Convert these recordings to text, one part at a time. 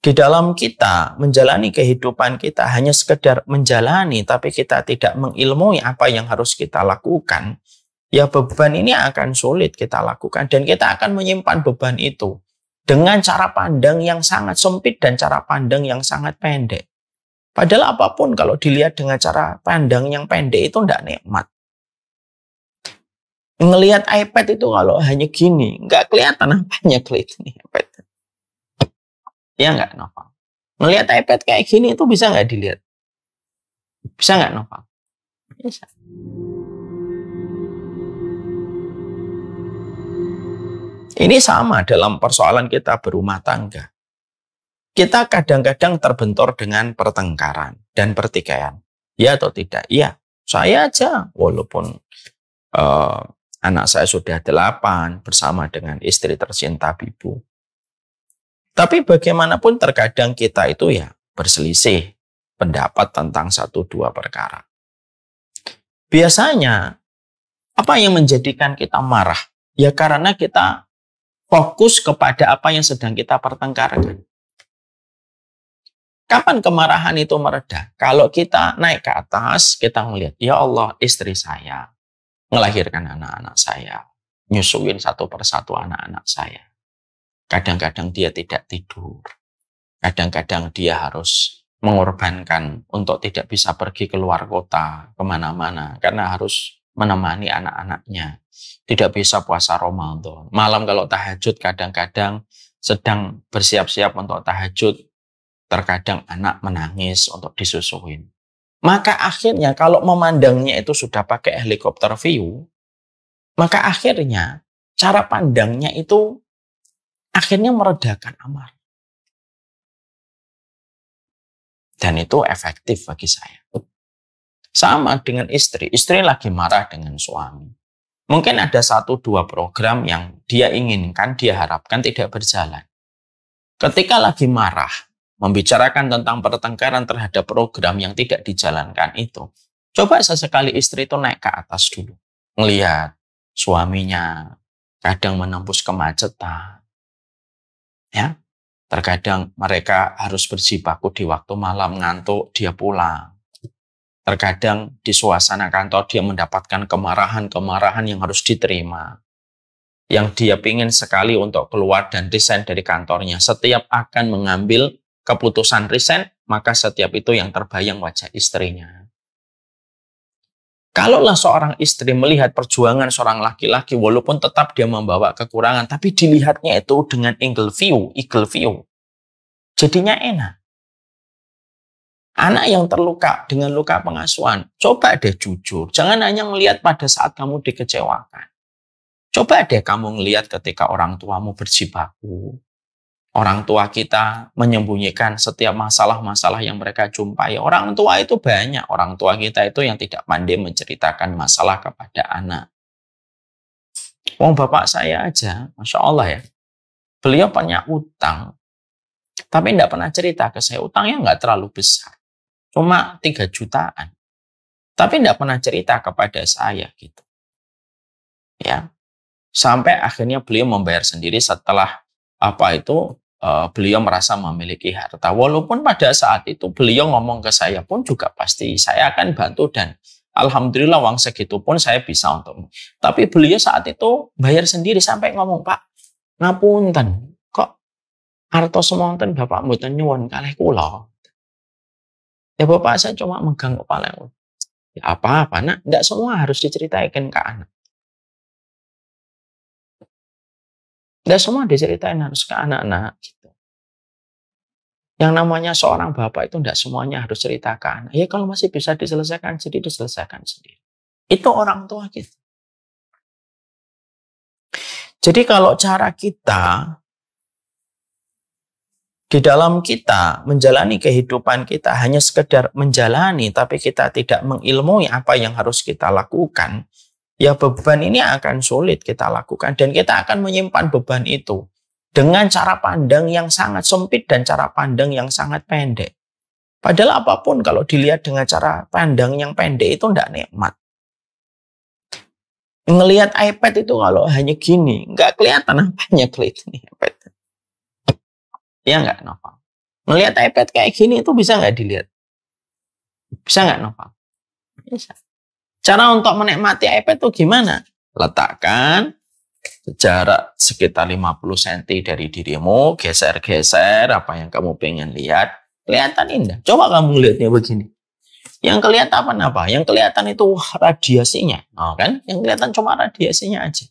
Di dalam kita menjalani kehidupan kita hanya sekedar menjalani, tapi kita tidak mengilmui apa yang harus kita lakukan, ya beban ini akan sulit kita lakukan dan kita akan menyimpan beban itu dengan cara pandang yang sangat sempit dan cara pandang yang sangat pendek. Padahal apapun kalau dilihat dengan cara pandang yang pendek itu tidak nikmat. Ngelihat iPad itu kalau hanya gini, nggak kelihatan apanya kelihatan iPad. Ya nggak, Noval? Ngelihat iPad kayak gini itu bisa nggak dilihat? Bisa nggak, Noval? Bisa. Ini sama dalam persoalan kita berumah tangga. Kita kadang-kadang terbentur dengan pertengkaran dan pertikaian. Ya atau tidak? Iya. Saya aja, walaupun anak saya sudah 8 bersama dengan istri tercinta Bibu. Tapi bagaimanapun terkadang kita itu ya berselisih pendapat tentang 1-2 perkara. Biasanya, apa yang menjadikan kita marah? Ya karena kita fokus kepada apa yang sedang kita pertengkarkan. Kapan kemarahan itu mereda? Kalau kita naik ke atas, kita melihat, ya Allah, istri saya melahirkan anak-anak saya, nyusuin satu persatu anak-anak saya. Kadang-kadang dia tidak tidur. Kadang-kadang dia harus mengorbankan untuk tidak bisa pergi keluar kota, kemana-mana. Karena harus menemani anak-anaknya. Tidak bisa puasa Ramadan. Malam kalau tahajud kadang-kadang sedang bersiap-siap untuk tahajud. Terkadang anak menangis untuk disusuin. Maka akhirnya kalau memandangnya itu sudah pakai helikopter view, maka akhirnya cara pandangnya itu akhirnya meredakan amarah. Dan itu efektif bagi saya. Sama dengan istri. Istri lagi marah dengan suami. Mungkin ada 1-2 program yang dia inginkan, dia harapkan tidak berjalan. Ketika lagi marah, membicarakan tentang pertengkaran terhadap program yang tidak dijalankan itu, coba sesekali istri itu naik ke atas dulu. Melihat suaminya kadang menembus kemacetan. Ya, terkadang mereka harus berjibaku di waktu malam, ngantuk, dia pulang. Terkadang di suasana kantor dia mendapatkan kemarahan-kemarahan yang harus diterima. Yang dia ingin sekali untuk keluar dan resign dari kantornya. Setiap akan mengambil keputusan resign, maka setiap itu yang terbayang wajah istrinya. Kalaulah seorang istri melihat perjuangan seorang laki-laki, walaupun tetap dia membawa kekurangan, tapi dilihatnya itu dengan eagle view, jadinya enak. Anak yang terluka dengan luka pengasuhan, coba deh jujur. Jangan hanya melihat pada saat kamu dikecewakan. Coba deh kamu melihat ketika orang tuamu berjibaku. Orang tua kita menyembunyikan setiap masalah-masalah yang mereka jumpai. Orang tua itu banyak. Orang tua kita itu yang tidak pandai menceritakan masalah kepada anak. Bapak saya aja, Masya Allah ya. Beliau punya utang. Tapi tidak pernah cerita ke saya. Utangnya nggak terlalu besar. Cuma 3 jutaan. Tapi tidak pernah cerita kepada saya gitu. Ya. Sampai akhirnya beliau membayar sendiri setelah beliau merasa memiliki harta. Walaupun pada saat itu beliau ngomong ke saya pun juga pasti saya akan bantu dan alhamdulillah uang segitu pun saya bisa untuk. Tapi beliau saat itu bayar sendiri sampai ngomong, Pak, ngapunten, kok harta semonten Bapak mboten nyuwun kalih kula. Ya Bapak saya cuma megang kepala. Ya apa-apa nak, enggak semua harus diceritakan ke anak. Enggak semua diceritain harus ke anak-anak gitu. Yang namanya seorang bapak itu enggak semuanya harus cerita ke anak. Ya kalau masih bisa diselesaikan sendiri, diselesaikan sendiri. Itu orang tua kita. Jadi kalau cara kita di dalam kita menjalani kehidupan kita hanya sekedar menjalani, tapi kita tidak mengilmui apa yang harus kita lakukan, ya beban ini akan sulit kita lakukan dan kita akan menyimpan beban itu dengan cara pandang yang sangat sempit dan cara pandang yang sangat pendek. Padahal apapun kalau dilihat dengan cara pandang yang pendek itu tidak nikmat. Ngelihat iPad itu kalau hanya gini, nggak kelihatan apanya kelihatan iPad. Ya nggak, Noval? Melihat iPad kayak gini itu bisa nggak dilihat? Bisa nggak, Noval? Bisa. Cara untuk menikmati iPad itu gimana? Letakkan jarak sekitar 50 cm dari dirimu, geser-geser apa yang kamu pengen lihat, kelihatan indah. Coba kamu lihatnya begini. Yang kelihatan apa? Yang kelihatan itu radiasinya. Oh, kan? Yang kelihatan cuma radiasinya aja.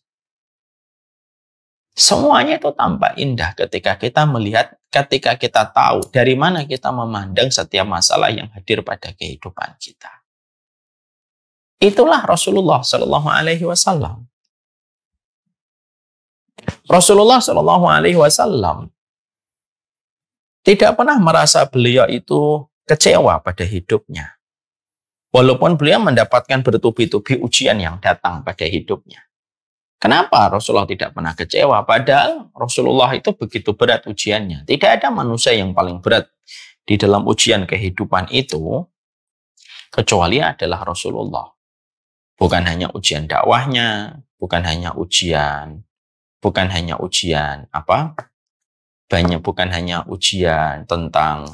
Semuanya itu tampak indah ketika kita melihat, ketika kita tahu dari mana kita memandang setiap masalah yang hadir pada kehidupan kita. Itulah Rasulullah Shallallahu Alaihi Wasallam. Rasulullah Shallallahu Alaihi Wasallam tidak pernah merasa beliau itu kecewa pada hidupnya, walaupun beliau mendapatkan bertubi-tubi ujian yang datang pada hidupnya. Kenapa Rasulullah tidak pernah kecewa? Padahal Rasulullah itu begitu berat ujiannya. Tidak ada manusia yang paling berat di dalam ujian kehidupan itu kecuali adalah Rasulullah. Bukan hanya ujian dakwahnya, bukan hanya ujian bukan hanya ujian tentang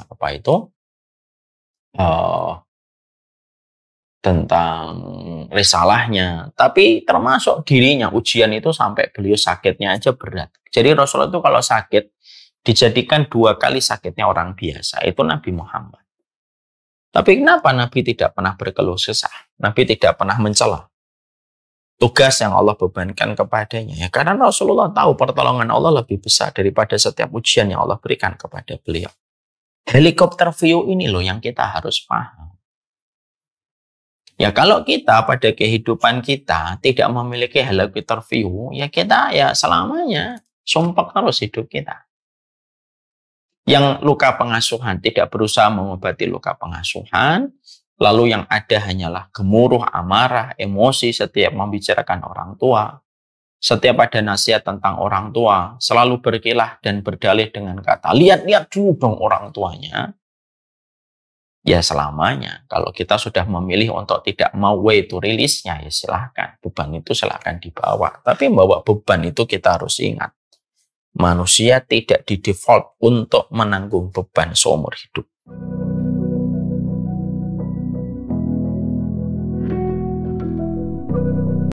tentang risalahnya, tapi termasuk dirinya. Ujian itu sampai beliau sakitnya aja berat. Jadi Rasulullah itu kalau sakit dijadikan 2 kali sakitnya orang biasa, itu Nabi Muhammad. Tapi kenapa Nabi tidak pernah berkeluh kesah? Nabi tidak pernah mencela tugas yang Allah bebankan kepadanya. Ya, karena Rasulullah tahu pertolongan Allah lebih besar daripada setiap ujian yang Allah berikan kepada beliau. Helikopter view ini loh yang kita harus paham. Ya kalau kita pada kehidupan kita tidak memiliki helikopter view, ya kita ya selamanya sumpek terus hidup kita. Yang luka pengasuhan tidak berusaha mengobati luka pengasuhan, lalu yang ada hanyalah gemuruh, amarah, emosi setiap membicarakan orang tua. Setiap ada nasihat tentang orang tua, selalu berkilah dan berdalih dengan kata, lihat-lihat dulu dong orang tuanya. Ya selamanya, kalau kita sudah memilih untuk tidak mau way to release-nya, ya silahkan. Beban itu silahkan dibawa. Tapi membawa beban itu kita harus ingat. Manusia tidak di default untuk menanggung beban seumur hidup.